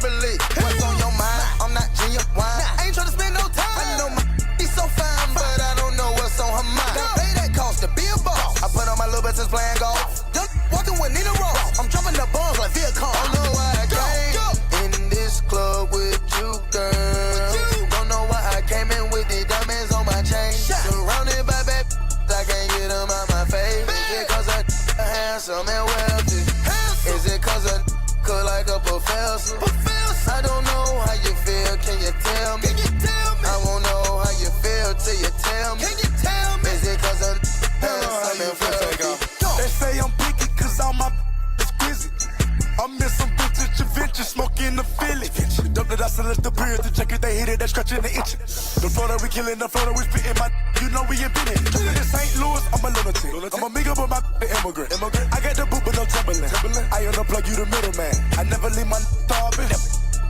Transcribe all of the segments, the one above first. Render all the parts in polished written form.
privilege. What's on your mind? I'm not genuine. I ain't tryna spend no time. I know my is so fine, but I don't know what's on her mind. Gotta pay that cost to be a boss. I put on my little business playing golf. Just walking with Nina Ross. I'm dropping the bombs like Viacom. Don't know why I came in this club with you, girl. Don't know why I came in with the diamonds on my chain. Surrounded by bad, I can't get them out my face. Is it cause I'm handsome and wealthy? Is it cause I cook like a professor? I don't know how you feel, can you tell me? I won't know how you feel till you tell me. Is it cause I'm handsome and wealthy? They say I'm picky cause all my exquisite. I miss some vintage adventure, smoking the Philly. Dump the dust and let the beard, the jacket they hit it, they scratching the itch. The Florida we killing, the Florida we spitting, my you know we in it. In St. Louis, I'm a lunatic. I'm a amigo but my immigrant. I got the boot but no tumbling. I unplug you the middleman. I never leave my starving.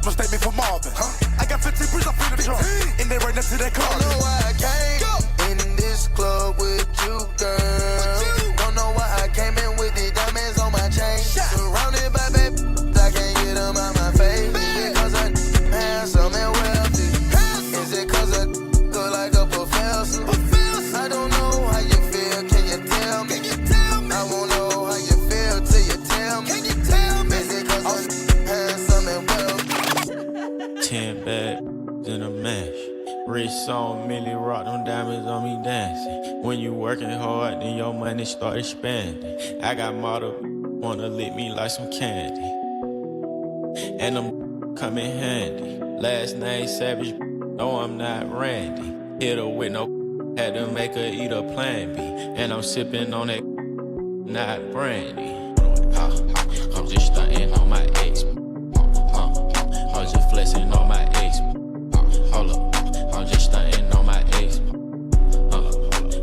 Mistake me for Marvin. I got 15 bricks up in the trunk. And they right next to that car. Don't know why I came in this club with you, girl. Don't know why I came in with the diamonds on my chain. Surrounded by baby, I can't get them out my face. Is it cause I'm handsome and wealthy? Is it cause I look like a professor? I don't know how you feel, can you tell me? I won't know how you feel till you tell me. Is it cause I'm handsome and wealthy? 10 bad in a mash. Rich song, Millie rock them diamonds on me dancing. When you working hard, then your money start expanding. I got model wanna lick me like some candy, and them come in handy. Last name Savage, no I'm not Randy. Hit her with no, had to make her eat a Plan B. And I'm sipping on that, not brandy. I'm just stunting on my ex. I'm just flexing on my ex. Hold up, I'm just stunting on my ex.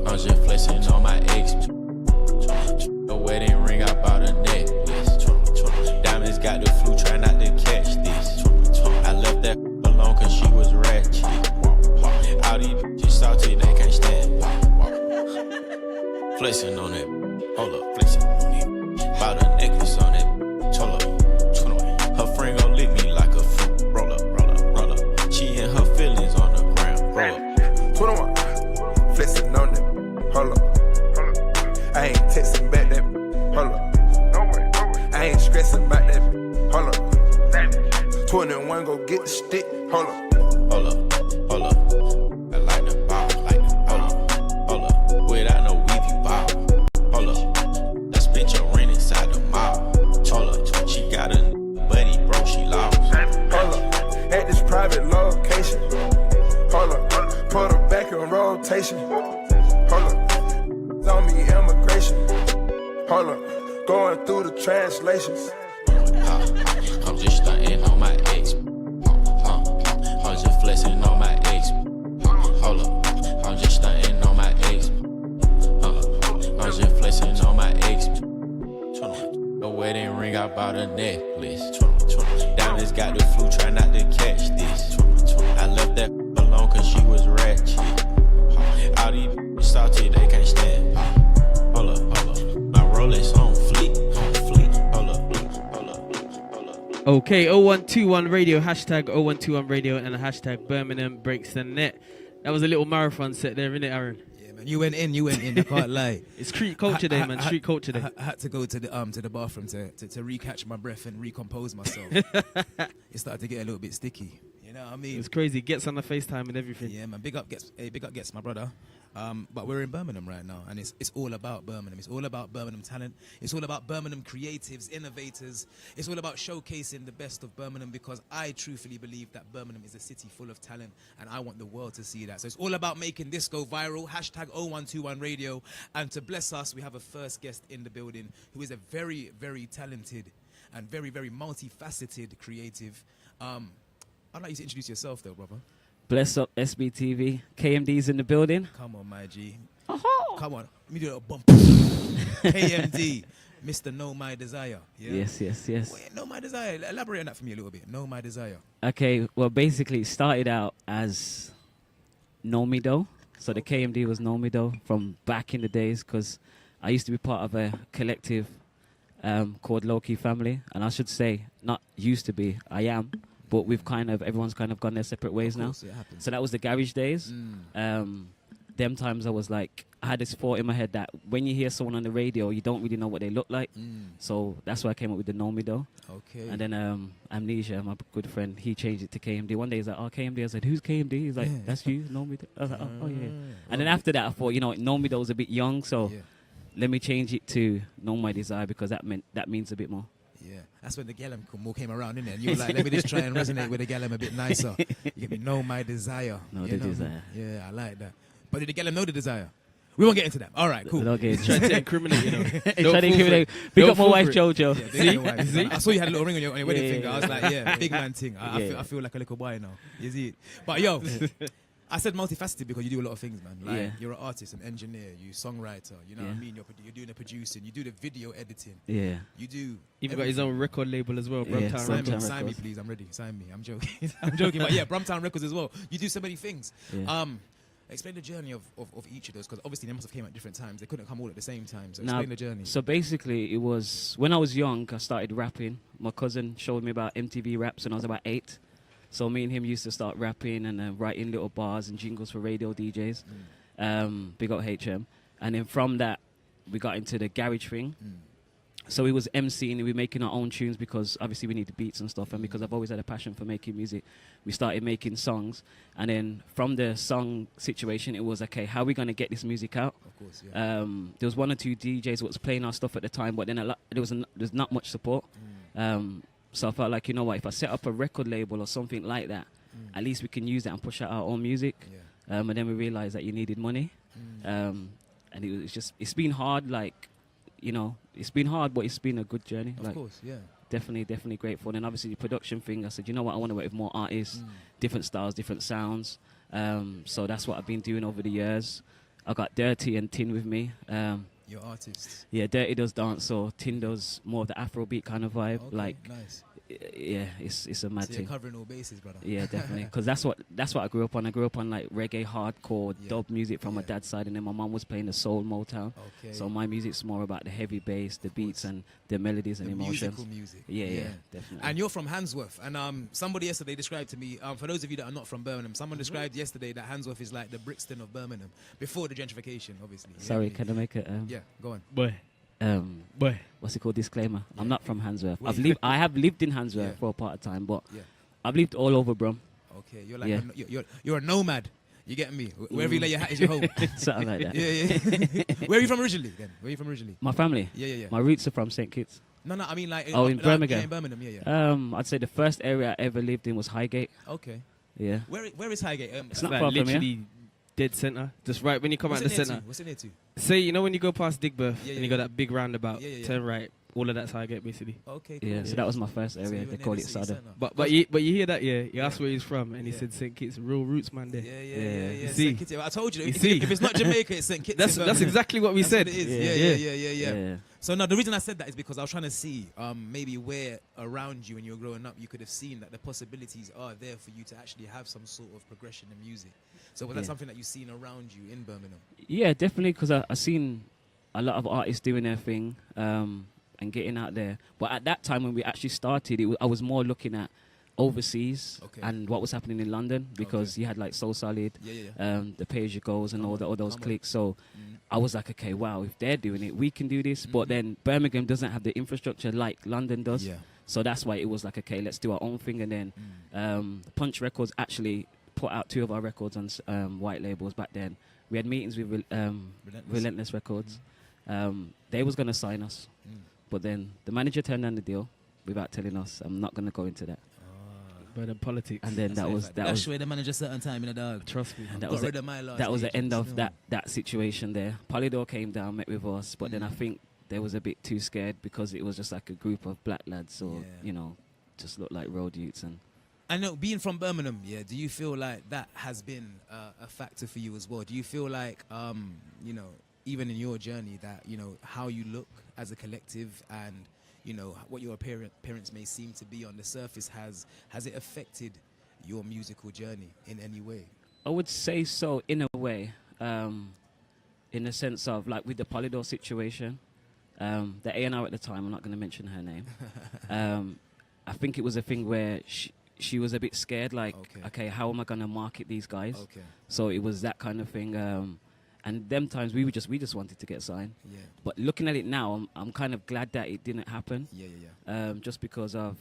I'm just flexing on my ex. The wedding ring, I bought a necklace. Diamonds got the flu, try not to catch this. I left that alone cause she was ratchet. All these bitches salty, they can't stand. Flexing on it, hold up, flexing on it. Bought a necklace on it, hold up. Her friend gon' lick me like a fruit. Roll up, roll up, roll up. She and her feelings on the ground. Roll up. 21, flexing on it, hold up. I ain't texting back that, hold up. I ain't stressing about that, hold up. 21, go get the stick, hold up. Hold up, hold up. I like the ball, like the hold up, hold up. Without no weave, you ball. Hold up. I spent your rent inside the mall. Hold up. She got a buddy, bro, she lost. Hold up. At this private location, hold up. Put her back in rotation, hold up. On me immigration, hold up. Going through the translations. I'm just stunting on my ex. I'm just flexing on my ex. Hold up, I'm just stunting on my ex. I'm just flexing on my ex. The wedding ring, I bought a necklace. Diamonds got the flu, try not to catch this. I left that alone cause she was ratchet. All these bitches salty, they can't stand. Hold up, hold up. My Rolex on fleek, hold up, hold up, hold up. Okay, 0121 radio, hashtag 0121 radio, and a hashtag Birmingham breaks the net. That was a little marathon set there, innit, Aaron? Yeah, man, you went in, I can't lie. It's street culture day, man, street culture day. I had to go to the bathroom to recatch my breath and recompose myself. It started to get a little bit sticky. You know what I mean? It's crazy. Gets on the FaceTime and everything. Yeah, man. Big up gets my brother. But we're in Birmingham right now, and it's all about Birmingham. It's all about Birmingham talent. It's all about Birmingham creatives, innovators. It's all about showcasing the best of Birmingham, because I truthfully believe that Birmingham is a city full of talent, and I want the world to see that. So it's all about making this go viral. Hashtag 0121 radio. And to bless us, we have a first guest in the building who is a very, very talented and very, very multifaceted creative. I'd like you to introduce yourself, though, brother. Bless up SBTV. KMD's in the building. Come on, my G. Uh-huh. Come on. Let me do a bump. KMD. Mr. Know My Desire. Yeah? Yes. Wait, Know My Desire. Elaborate on that for me a little bit. Know My Desire. Okay, well, basically, it started out as Know Me Though. So the KMD was Know Me Though from back in the days, because I used to be part of a collective called Low Key Family. And I should say, not used to be, I am. but everyone's kind of gone their separate ways now. It happens. So that was the garage days. Them times I was like, I had this thought in my head that when you hear someone on the radio, you don't really know what they look like. So that's why I came up with the Know Me Though. Okay. And then Amnesia, my good friend, he changed it to KMD. One day he's like, oh, KMD. I said, who's KMD? He's like, that's you, Know Me Though. I was like, oh yeah. And then after that, I thought, Know Me Though was a bit young, so let me change it to Know My Desire, because that means a bit more. Yeah, that's when the Gallum came around, innit? And you were like, let me just try and resonate with the Gallum a bit nicer. You get me, Know My Desire. Know the Desire. Yeah, I like that. But did the Gallum know the desire? We won't get into that. All right, cool. Okay. Trying to incriminate, Trying to incriminate. Pick up my wife, Jojo. Yeah, see? I saw you had a little ring on your wedding finger. I was like, big man thing. I feel like a little boy now. You see it? But yo, I said multifaceted because you do a lot of things, man. Like you're an artist, an engineer, you songwriter. You know what I mean? You're doing the producing. You do the video editing. Yeah. You do. Even got his own record label as well. Brumtown Sign me, please. I'm ready. Sign me. I'm joking. I'm joking. But yeah, Brumtown Records as well. You do so many things. Yeah. Explain the journey of each of those, because obviously they must have came at different times. They couldn't come all at the same time. So explain the journey. So basically, it was when I was young, I started rapping. My cousin showed me about MTV raps when I was about 8. So me and him used to start rapping and writing little bars and jingles for radio DJs. Big up HM. And then from that, we got into the garage thing. So we was MCing and we were making our own tunes because obviously we need the beats and stuff. And because I've always had a passion for making music, we started making songs. And then from the song situation, it was, okay, how are we going to get this music out? Of course, yeah. There was 1 or 2 DJs that was playing our stuff at the time, but then there's not much support. So I felt like, you know what, if I set up a record label or something like that, at least we can use that and push out our own music. Yeah. And then we realized that you needed money. And it's been hard, like, it's been hard, but it's been a good journey. Of course, yeah. Definitely grateful. And then obviously the production thing, I said, you know what, I want to work with more artists, different styles, different sounds. So that's what I've been doing over the years. I got Dertee Tinn with me. Your artists. Yeah, Dertee does dance, so Tinn does more of the Afrobeat kind of vibe. Okay, like, nice. Yeah, it's a mad so thing. You're covering all bases, brother. Yeah, definitely. Because that's what I grew up on. I grew up on like reggae, hardcore, dub music from my dad's side, and then my mum was playing the soul Motown. Okay. So my music's more about the heavy bass, the beats, and the melodies and emotions. Musical music. Yeah, definitely. And you're from Handsworth, and somebody yesterday described to me, for those of you that are not from Birmingham, someone described yesterday that Handsworth is like the Brixton of Birmingham before the gentrification, obviously. Sorry, can I make it? Yeah, go on. Boy. What's it called? Disclaimer. Yeah. I'm not from Handsworth. I have lived in Handsworth for a part of time, but I've lived all over Brum. Okay, you're like you're a nomad. You get me? Wherever you lay your hat is your home. Something like that. Yeah. Where are you from originally? Then where are you from originally? My family. Yeah. My roots are from St. Kitts. No, I mean like. In Birmingham. Yeah, in Birmingham. Yeah. I'd say the first area I ever lived in was Highgate. Okay. Yeah. Where is Highgate? It's not like far from literally here. dead center, just right when you come out the center. What's it near to? Say, when you go past Digbirth and you got yeah. that big roundabout, Yeah. turn right. All of that's how I get basically. Okay. Yeah, so that was my first area. They call it Sada. But you hear that, yeah? You asked where he's from, and he said St. Kitts, real roots, man. There. Yeah. You see? St. Kitts. I told you. You If see? it's not Jamaica, it's St. Kitts. That's exactly what we said. What it is. Yeah. So now the reason I said that is because I was trying to see maybe where around you when you were growing up you could have seen that the possibilities are there for you to actually have some sort of progression in music. So was that something that you've seen around you in Birmingham? Yeah, definitely, because I've seen a lot of artists doing their thing and getting out there. But at that time when we actually started, I was more looking at overseas and what was happening in London, because you had like Soul Solid, the Pay As You Goes and all those cliques. So I was like, okay, wow, if they're doing it, we can do this. But then Birmingham doesn't have the infrastructure like London does. Yeah. So that's why it was like, okay, let's do our own thing. And then Punch Records actually put out 2 of our records on white labels back then. We had meetings with Relentless Records. They was going to sign us. But then the manager turned down the deal without telling us. I'm not going to go into that. But the politics. And then that was where the manager certain time in the dog. Trust me. And that was the end of that situation there. Polydor came down, met with us, but then I think they was a bit too scared because it was just like a group of black lads, or just looked like road youths. And I know, being from Birmingham, do you feel like that has been a factor for you as well? Do you feel like even in your journey that how you look as a collective and what your appearance may seem to be on the surface, has it affected your musical journey in any way? I would say so, in a way, in the sense of like with the Polydor situation, the A&R at the time, I'm not going to mention her name, I think it was a thing where she was a bit scared, like, okay, how am I gonna market these guys? Okay. So it was that kind of thing. And them times we just wanted to get signed. Yeah. But looking at it now, I'm kind of glad that it didn't happen. Yeah. Just because of,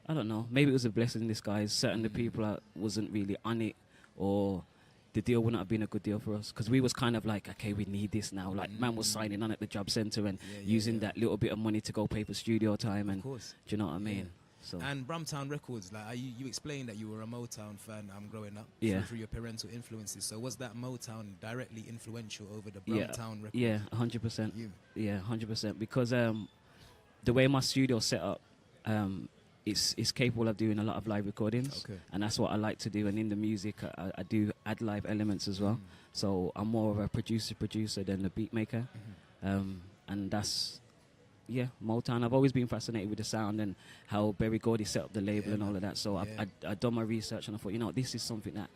I don't know, maybe it was a blessing in disguise. Certain the people wasn't really on it, or the deal wouldn't have been a good deal for us, because we was kind of like, okay, we need this now. Like, man was signing on at the job centre and using that little bit of money to go pay for studio time. And of course. do you know what I mean? So. And Brumtown Records, like you explained that you were a Motown fan growing up through your parental influences. So was that Motown directly influential over the Brumtown Records? Yeah, 100%. Yeah, 100%. Because the way my studio set up, it's capable of doing a lot of live recordings, and that's what I like to do. And in the music, I do add live elements as well. So I'm more of a producer than a beat maker, and that's. Yeah, Motown. I've always been fascinated with the sound and how Berry Gordy set up the label and all of that. So I've done my research and I thought, you know, this is something that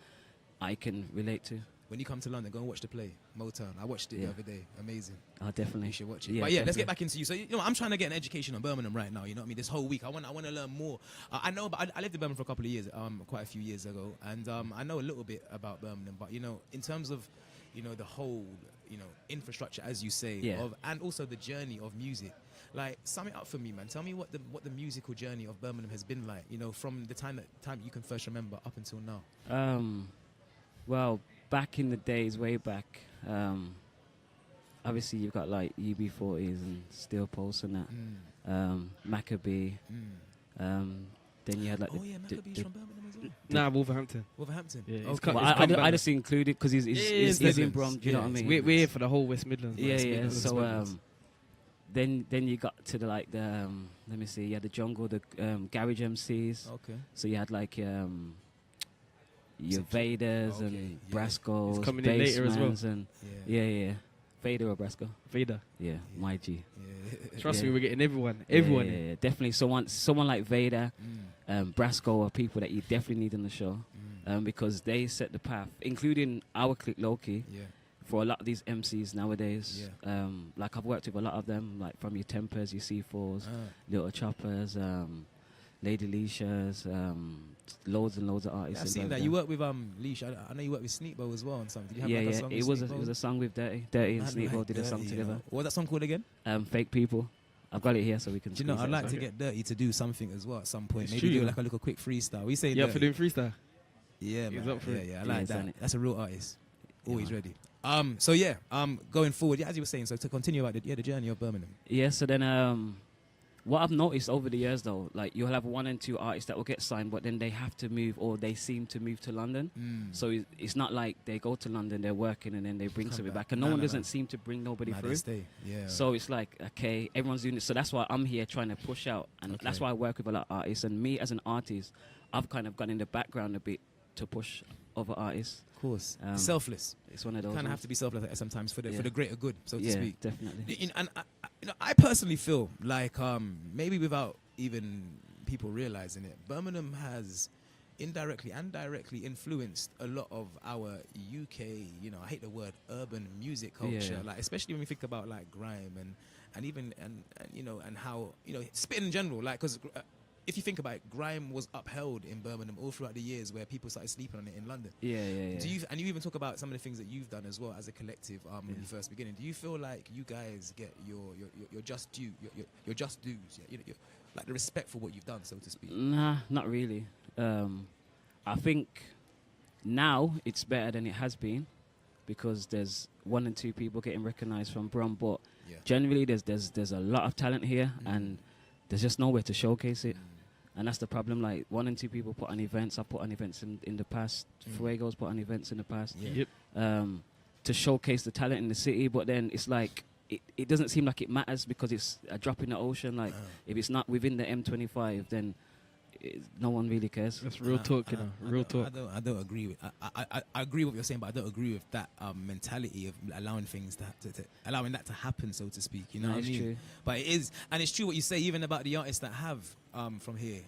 I can relate to. When you come to London, go and watch the play, Motown. I watched it the other day. Amazing. Oh, definitely. You should watch it. Yeah, but let's get back into you. So, you know, I'm trying to get an education on Birmingham right now. You know what I mean? This whole week, I want to learn more. I know, but I lived in Birmingham for a couple of years, quite a few years ago. And I know a little bit about Birmingham. But, you know, in terms of, you know, the whole, you know, infrastructure, as you say, and also the journey of music. Like, sum it up for me, man. Tell me what the musical journey of Birmingham has been like, you know, from the time you can first remember up until now. Well, back in the days, way back, obviously you've got like UB40s and Steel Pulse and that, Maccabee. Then you had like Maccabee's from Birmingham as well. Nah, Wolverhampton. Wolverhampton. Yeah, well, I just included because he's in Brom. Do you know what I mean? We're here for the whole West Midlands. Yeah. So then you got to the like the let me see, the Jungle, the garage MCs. Okay. So you had like your Vaders and Brascos, He's coming in later as well. And Vader or Brasco? Vader. Yeah, my G. Yeah. Trust me, we're getting everyone. Everyone. Yeah, definitely. Someone like Vader, Brasco are people that you definitely need on the show, because they set the path, including our clique Loki. Yeah. For a lot of these MCs nowadays, like I've worked with a lot of them, like from your Tempers, your C4s, Little Choppers, Lady Leishas, loads and loads of artists. I've seen that. You work with Leash. I know you work with Sneakbo as well on something. Did you have like a song it was a song with Dertee and Sneakbo did a song together. What was that song called again? Fake People. I've got it here so we can. Do you know? I'd like to get Dertee to do something as well at some point. Maybe do like a little quick freestyle. We say yeah, for doing freestyle. Yeah, man. Up for it. Yeah, I like that. That's a real artist. Always ready. Going forward, as you were saying, so to continue about the journey of Birmingham. Yeah, so then what I've noticed over the years though, like you'll have 1 and 2 artists that will get signed, but then they have to move, or they seem to move to London. So it's not like they go to London, they're working, and then they bring somebody back. And no one doesn't seem to bring nobody through. They stay. Yeah. So it's like, okay, everyone's doing it. So that's why I'm here trying to push out. And that's why I work with a lot of artists. And me as an artist, I've kind of gone in the background a bit to push other artists. Of course. Selfless. It's one of those. You kind of have to be selfless sometimes for the greater good, so to speak. Definitely. And I personally feel like maybe without even people realizing it, Birmingham has indirectly and directly influenced a lot of our UK, you know, I hate the word urban music culture, like especially when we think about like grime and even you know, and how, you know, spit in general, like, because if you think about it, grime was upheld in Birmingham all throughout the years where people started sleeping on it in London. Yeah. And you even talk about some of the things that you've done as well as a collective when you first beginning. Do you feel like you guys get your just due, your just dues, like the respect for what you've done, so to speak? Nah, not really. I think now it's better than it has been because there's 1 and 2 people getting recognised from Brum, but generally there's a lot of talent here and there's just nowhere to showcase it. And that's the problem. Like 1 and 2 people put on events. I put on events in the past. Fuego's put on events in the past. To showcase the talent in the city. But then it's like it doesn't seem like it matters because it's a drop in the ocean. Like if it's not within the M25, then no one really cares. That's real talk, you know. Real talk. I don't agree with. I agree with what you're saying, but I don't agree with that mentality of allowing things allowing that to happen, so to speak. You know what I mean? True. But it is, and it's true what you say, even about the artists that have from here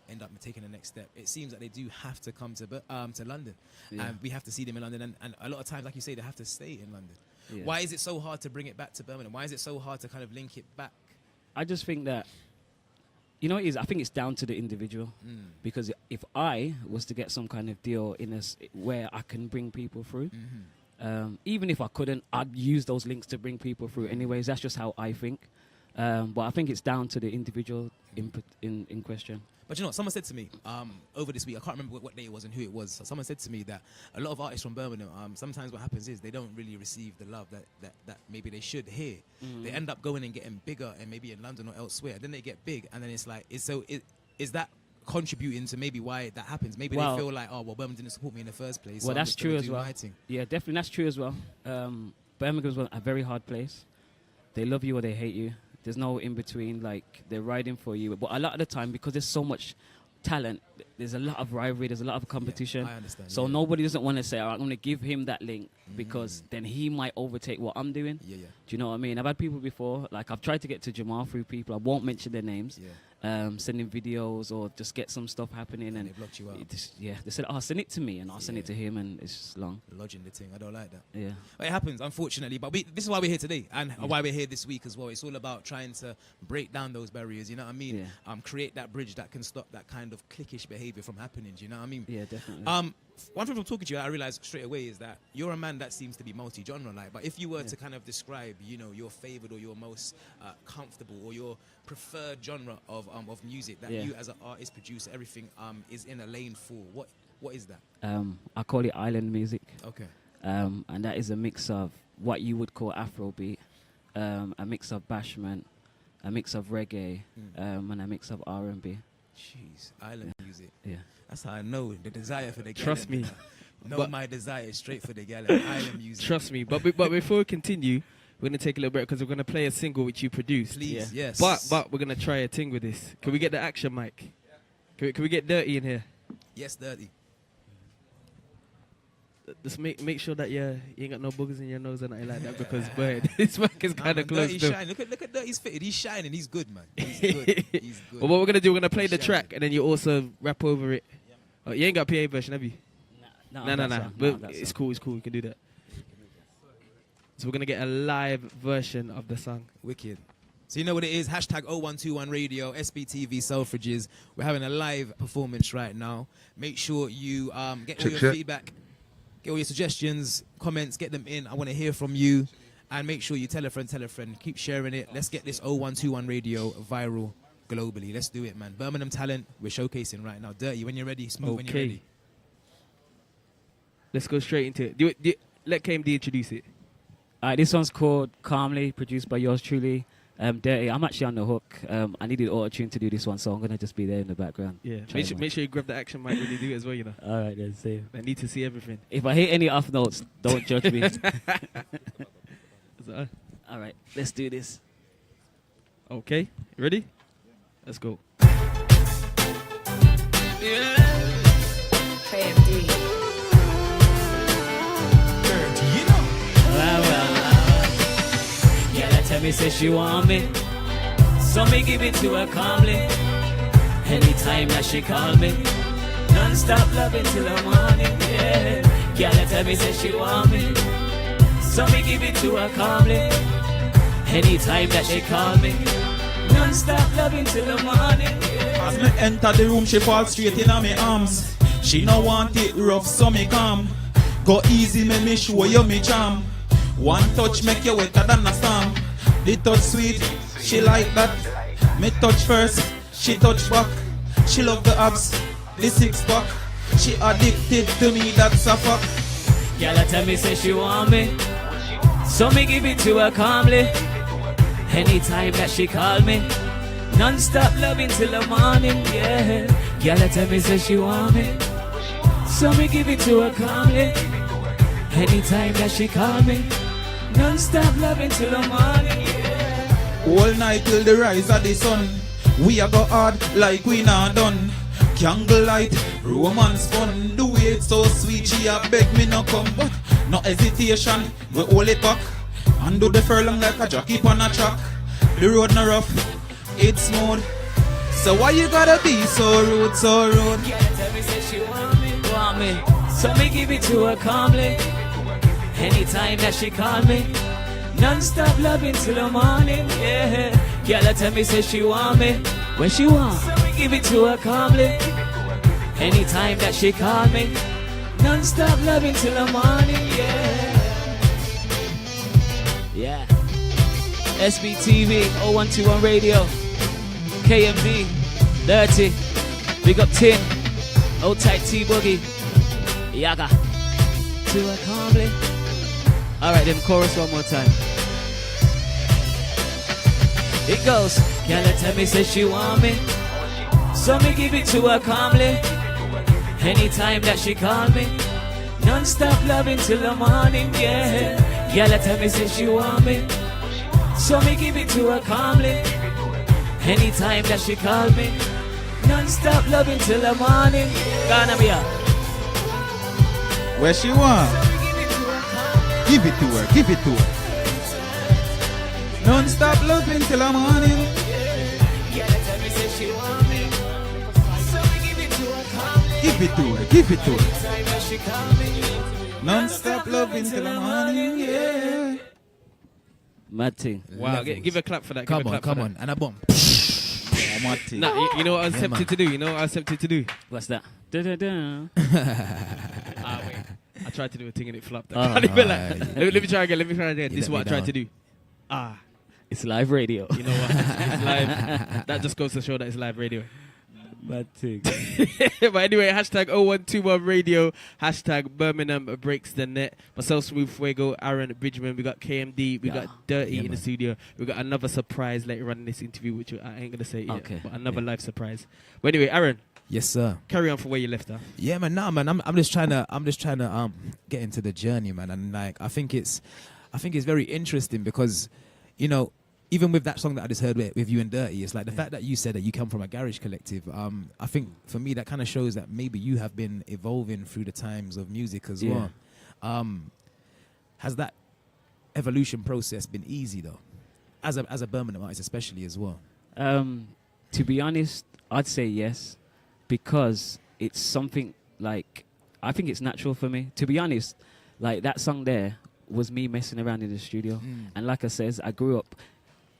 end up taking the next step. It seems that they do have to come to London, and we have to see them in London. And a lot of times, like you say, they have to stay in London. Yeah. Why is it so hard to bring it back to Birmingham? Why is it so hard to kind of link it back? I just think that You know, I think it's down to the individual. Because if I was to get some kind of deal where I can bring people through, even if I couldn't, I'd use those links to bring people through anyways. That's just how I think. But I think it's down to the individual in question. But you know, someone said to me over this week, I can't remember what day it was and who it was. So someone said to me that a lot of artists from Birmingham, sometimes what happens is they don't really receive the love that maybe they should hear. They end up going and getting bigger, and maybe in London or elsewhere. Then they get big, and then it's like, is that contributing to maybe why that happens? Maybe they feel like, oh, well, Birmingham didn't support me in the first place. Well, so that's true as well. Yeah, definitely, that's true as well. Birmingham's a very hard place. They love you or they hate you. There's no in between. Like, they're riding for you. But a lot of the time, because there's so much talent, there's a lot of rivalry, there's a lot of competition. I understand. So nobody doesn't want to say, I'm going to give him that link because then he might overtake what I'm doing. Do you know what I mean? I've had people before, like I've tried to get to Jamal through people, I won't mention their names, sending videos or just get some stuff happening. And they blocked you out. They said, send it to me, and I'll send it to him, and it's just long. Lodging the thing, I don't like that. Yeah. But it happens, unfortunately. But this is why we're here today, and why we're here this week as well. It's all about trying to break down those barriers, you know what I mean? Create that bridge that can stop that kind of cliquish behavior from happening, do you know what I mean? Yeah, definitely. One thing from talking to you, I realized straight away is that you're a man that seems to be multi-genre, like. But if you were to kind of describe, you know, your favored or your most comfortable or your preferred genre of music that you as an artist, producer, everything is in a lane for, what is that? I call it island music. Okay. And that is a mix of what you would call Afrobeat, a mix of bashment, a mix of reggae, and a mix of R&B. Jeez, island music. Yeah. That's how I know the desire for the gallon. Trust me. My desire is straight for the gallon. Island music. Trust me. But before we continue, we're going to take a little break because we're going to play a single which you produced. Please, yes. But we're going to try a thing with this. Can we get the action mic? Can we get Dertee in here? Yes, Dertee. Just make sure that you ain't got no boogers in your nose or nothing like that, because boy, this mic is kind of close. Shine. Look at Dertee's fitted. He's shining. He's good, man. He's good. He's good. Well, what we're gonna do, we're gonna play the track and then you also rap over it. Oh, you ain't got a PA version, have you? No. But it's cool. We can do that. So we're gonna get a live version of the song. Wicked. So you know what it is, hashtag 0121 Radio, SBTV Selfridges. We're having a live performance right now. Make sure you get all your feedback. Get all your suggestions, comments, get them in. I want to hear from you. And make sure you tell a friend. Keep sharing it. Let's get this 0121 Radio viral globally. Let's do it, man. Birmingham talent, we're showcasing right now. Dertee, when you're ready. Smooth when you're ready. Let's go straight into it. Let KMD introduce it. This one's called Calmly, produced by yours truly. Dertee, I'm actually on the hook. I needed auto-tune to do this one, so I'm going to just be there in the background. Yeah, make sure you grab the action mic when you do it as well, you know. All right, then, see. I need to see everything. If I hit any off notes, don't judge me. All right, let's do this. Okay, ready? Let's go. Yeah. KMD. Dertee, you know. Yeah, that tell me say she want me, so me give it to her calmly. Anytime that she call me, non-stop loving till the morning. Yeah, that tell me say she want me, so me give it to her calmly. Anytime that she call me, non-stop loving till the morning. Yeah. As me enter the room, she falls straight in on me arms. She no want it rough, so me calm. Go easy, me show you me charm. One touch make you wetter than a storm. The touch sweet, she like that. Me touch first, she touch back. She love the abs, the six pack. She addicted to me, that's a fuck. Girl, tell me say she want me, so me give it to her calmly. Anytime that she call me, non-stop loving till the morning. Yeah, girl, tell me say she want me, so me give it to her calmly. Anytime that she call me, non-stop loving till the morning, yeah. All night till the rise of the sun. We a go hard like we not done. Candlelight, romance fun. The way it's so sweet, she a beg me no come. But no hesitation, we hold it back. And do the furlong like a jockey on a track. The road no rough, it's smooth. So why you gotta be so rude, so rude? Yeah, tell me say she want me, so me give it to her calmly. Anytime that she call me, non-stop loving till the morning, yeah. Girl, tell me say she want me, When she want, give it to her calmly. Anytime that she call me, non-stop loving till the morning, yeah. Yeah. SBTV, 0121 Radio, KMD, Dertee, Big Up Tinn, Old Tight T-Boogie, Yaga. To her calmly. Alright, then chorus one more time. It goes, girl, tell me, say she want me, so me give it to her calmly. Anytime that she call me, non-stop loving till the morning, yeah. Girl, tell me, say she want me, so me give it to her calmly. Anytime that she call me, non-stop loving till the morning. Gonna be up. Where she want? Give it to her, give it to her. Non-stop loving till the morning. Give it to her, give it to her. Non-stop loving till the morning, yeah. Mad thing. Wow, give a clap for that. Come on, and a bomb. Nah, you know what I was tempted to do? You know what I was tempted to do? What's that? Da-da-da. Wait. I tried to do a thing and it flopped. Let me try again. This is what I tried to do. It's live radio. You know what? It's live. That just goes to show that it's live radio. Bad thing. But anyway, hashtag 0121 Radio, hashtag Birmingham breaks the net. Myself, Smooth Fuego, Aaron Bridgman. We got KMD, we got Dertee in the studio. We got another surprise later on in this interview, which I ain't gonna say yet, but another live surprise. But anyway, Aaron. Yes, sir. Carry on for where you left off. Yeah, man. Nah, man. I'm just trying to get into the journey, man. And like, I think it's very interesting because, you know, even with that song that I just heard with you and Dertee, it's like the fact that you said that you come from a garage collective. I think for me that kind of shows that maybe you have been evolving through the times of music as well. Has that evolution process been easy though, as a Birmingham artist especially as well? To be honest, I'd say yes, because it's something like, I think it's natural for me. To be honest, like that song there was me messing around in the studio, and like I says, I grew up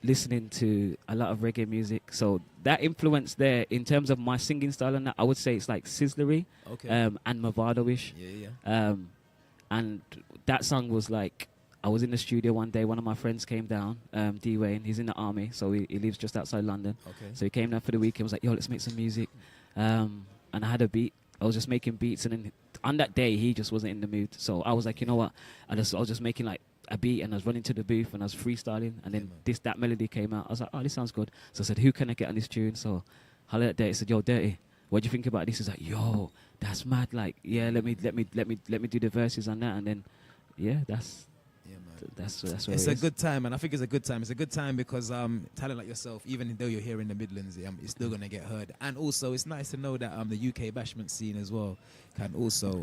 listening to a lot of reggae music, so that influence there in terms of my singing style and that, I would say it's like Sizzlery, and Movado-ish. And that song was like, I was in the studio one day, one of my friends came down, D Wayne, he's in the army, so he lives just outside London. So he came down for the weekend, was like, yo, let's make some music. And I had a beat, I was just making beats, and then on that day he just wasn't in the mood, so I was like, you know what, I was just making like a beat, and I was running to the booth and I was freestyling, and then that melody came out. I was like, oh, this sounds good. So I said, who can I get on this tune? So I let Dertee, said, yo, Dertee, what do you think about this? He's like, yo, that's mad. Like, yeah, let me do the verses on that, and then that's where it's a good time, and I think it's a good time. It's a good time because talent like yourself, even though you're here in the Midlands, it's still gonna get heard. And also, it's nice to know that the UK bashment scene as well can also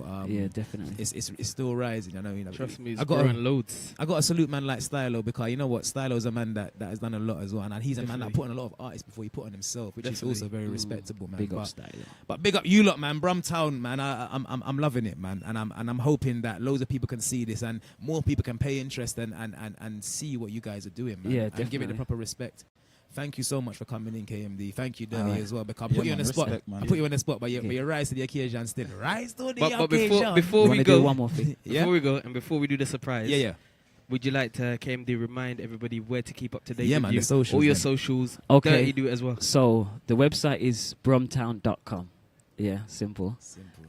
definitely it's still rising. I know, Trust me, it's growing loads. I got to salute man like Stylo, because you know what, Stylo's a man that has done a lot as well, and he's a man that put on a lot of artists before he put on himself, which is also very respectable, man. Big up Stylo. But big up you lot, man. Brumtown, man. I'm loving it, man, and I'm hoping that loads of people can see this and more people can pay interest and see what you guys are doing, man. Yeah, and give it the proper respect. Thank you so much for coming in, KMD. Thank you, Dertee, as well. Because I put you on the spot. I put you on the spot, but you rise to the occasion still. Rise to the occasion. But before we go, one more thing. Before we go, and before we do the surprise, would you like to, KMD, remind everybody where to keep up to date? Yeah, with man, you? the socials. All your man. socials. Okay. Dertee, do it as well. So the website is brumtown.com. Yeah, simple.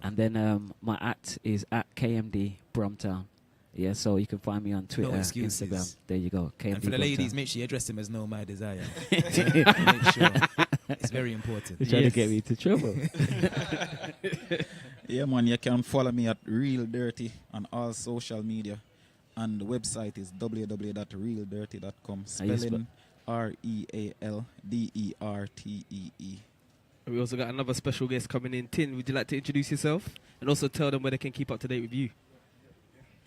And then my is at KMD Brumtown. Yeah, so you can find me on Twitter, Instagram. There you go. KMD and for the Brumtown. ladies, make sure you address him as No My Desire. Make sure. It's very important. They're trying to get me into trouble. Yeah, man, you can follow me at Real Dertee on all social media. And the website is www.realdertee.com. Spelling REALDERTEE. We also got another special guest coming in. Tinn, would you like to introduce yourself? And also tell them where they can keep up to date with you.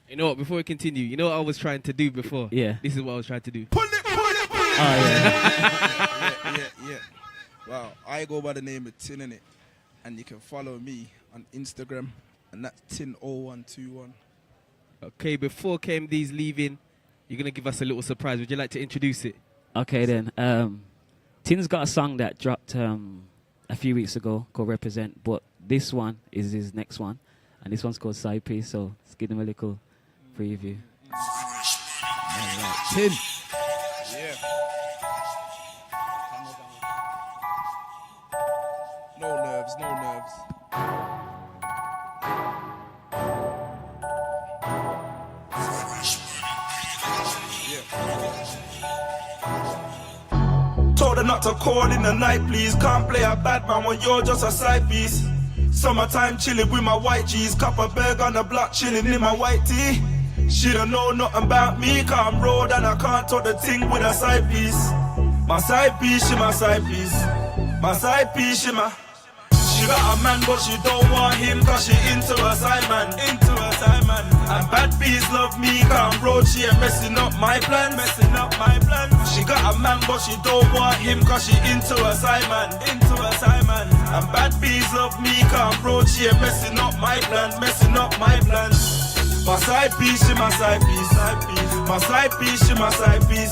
You know what, before we continue, you know what I was trying to do before? Yeah. This is what I was trying to do. Pull it. Oh, yeah. Yeah. Wow, I go by the name of Tinn, innit? And you can follow me on Instagram, and that's Tinn0121. Okay, before KMD's leaving, you're going to give us a little surprise. Would you like to introduce it? Okay, then. Tinn's got a song that dropped a few weeks ago called Represent, but this one is his next one, and this one's called Side Piece, so let's give him a little preview. Tinn. Yeah. No nerves, no nerves. Told her not to call in the night, please. Can't play a bad man when you're just a side piece. Summertime chilling with my white G's. Cup of burg on the block chilling in my white tee. She don't know nothing about me, cause I'm road and I can't talk the thing with a side piece. My side piece, she my side piece. My side piece, she my. She got a man but she don't want him cause she into a side man. Into a side man. And bad bees love me cause I'm road, she ain't messing up my plan. Messing up my plan. She got a man but she don't want him cause she into a side man. Into a side man. And bad bees love me cause I'm road, she ain't messing up my plan. Messing up my plans. My side piece, she my side piece. My side piece, she my side piece.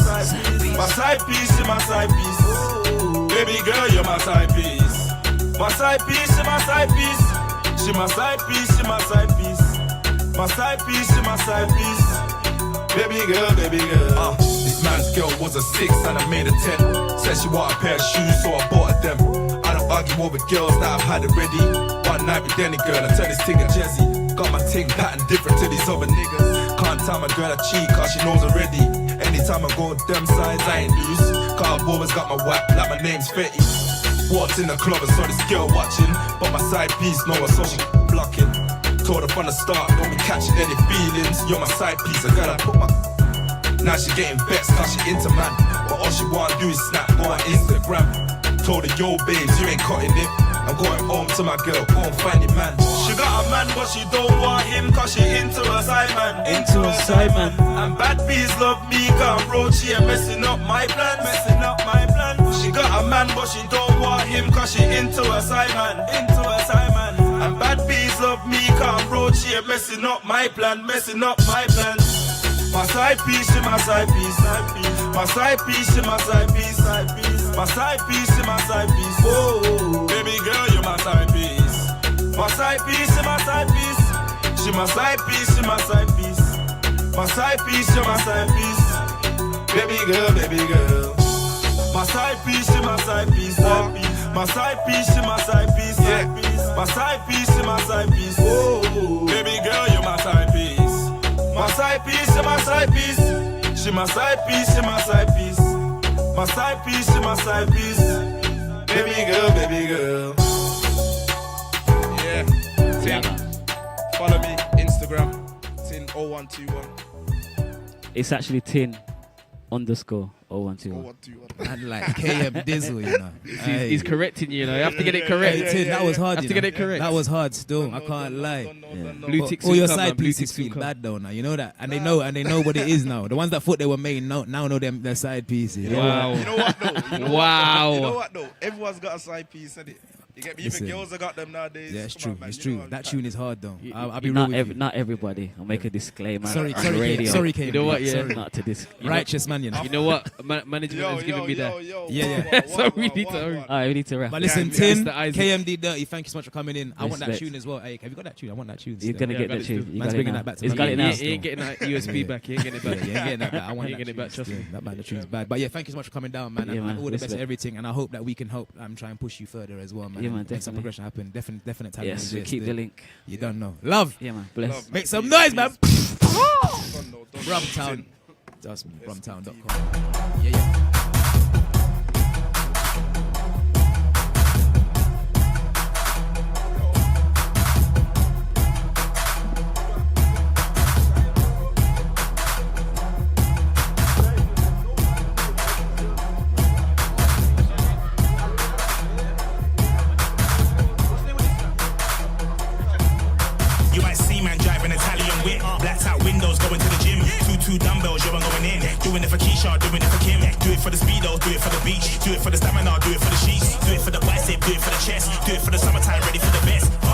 My side piece, she my side piece. Baby girl, you're my side piece. My side piece, she my side piece. She my side piece, she my side piece. My side piece, she my side piece. Baby girl, baby girl. This man's girl was a 6 and I made a 10. Said she want a pair of shoes, so I bought her them. I don't argue over girls that I've had already. One night with any girl, I turn this thing a Jezzy. Got my ting pattern different to these other niggas. Can't tell my girl a cheat cause she knows already. Anytime I go with them sides, I ain't loose. Cause I've always got my whack like my name's Fetty. Walked in the club and saw this girl watching, but my side piece know her, so she blocking. Told her from the start, don't be catching any feelings. You're my side piece, I gotta put my. Now she getting vexed cause she into man, but all she wanna do is snap, go on Instagram. Told her, yo babes, you ain't cutting it. I'm going home to my girl, go and find it, man. She got a man but she don't want him cause she into a side man. Into a side man. And bad bees love me cause I'm road, she ain't messing up my plans. Messing up my plan. She got a man but she don't want him cause she into a side man. Into a side man. And bad bees love me cause I'm road, she ain't messing up my plan. Messing up my plans. My side piece, she my side piece. My side piece, she my side piece. My side piece, she my side piece. Oh, baby girl, you're my side piece. My side piece, she my side piece. She my side piece, she my side piece. My side piece, she my side piece. Baby girl, baby girl. My side piece, she my side piece. My side piece, she my side piece. My side piece, she my side piece. Oh, baby girl, you're my side piece. My side piece, she my side piece. She my side piece, she my side piece. My side piece, she my side piece. Baby girl, baby girl. Yeah. Tinn. Follow me, Instagram. Tinn0121. It's actually Tinn _0121. 0121. And like KM Dizzle, you know. He's correcting you, you know. You have to get it correct. Hey, Tinn, that was hard. Have to get it correct. That was hard still. I can't lie. Blue ticks All your soon come, side man. Blue pieces ticks soon feel come. bad though now. You know that, and they know what it is now. The ones that thought they were made now know them their side pieces. Wow. You know what though? Wow. You know what though? Everyone's got a side piece, innit? You get me? Even Listen. girls have got them nowadays. Yeah, it's Come true. on, man. It's You true. know That tune is hard though. I'll be real Not, with you. not everybody. I'll make a disclaimer. Sorry, on the radio. sorry, KM. You know what, yeah. Sorry. Not to this. Righteous man, you know. You know what? Management is giving me that. Yeah. So we need to hurry. Alright, we need to wrap. But listen, Yeah, Tinn, Mr. Isaac. KMD Dertee, thank you so much for coming in. I want that Respect. tune as well. Hey, have you got that tune? I want that tune. You're still. gonna Yeah, I get got the it tune. still. You Man's got it bringing now. that back to He's me. got it He now. ain't getting that USB back. He ain't getting it Yeah, back. you ain't getting that back. I want He ain't that getting it tune back, trust still. me. That man, the tune's bad. But yeah, thank you so much for coming down, man. Yeah, and man, all the best respect. at everything. And I hope that we can help try and push you further as well, man. Yeah, man, and make definitely. some progression happen. Definite talent. Yes, we exists. keep the link. You don't know. Love. Yeah, man. Bless. Make some noise, man. Don't know. Brumtown. Just me. Brumtown.com. Yeah. You might see man driving Italian whip, blacked out windows going to the gym. Two dumbbells, you ain't going in. Doing it for Keisha, doing it for Kim. Do it for the speedo, do it for the beach. Do it for the stamina, do it for the sheets. Do it for the bicep, do it for the chest. Do it for the summertime, ready for the best.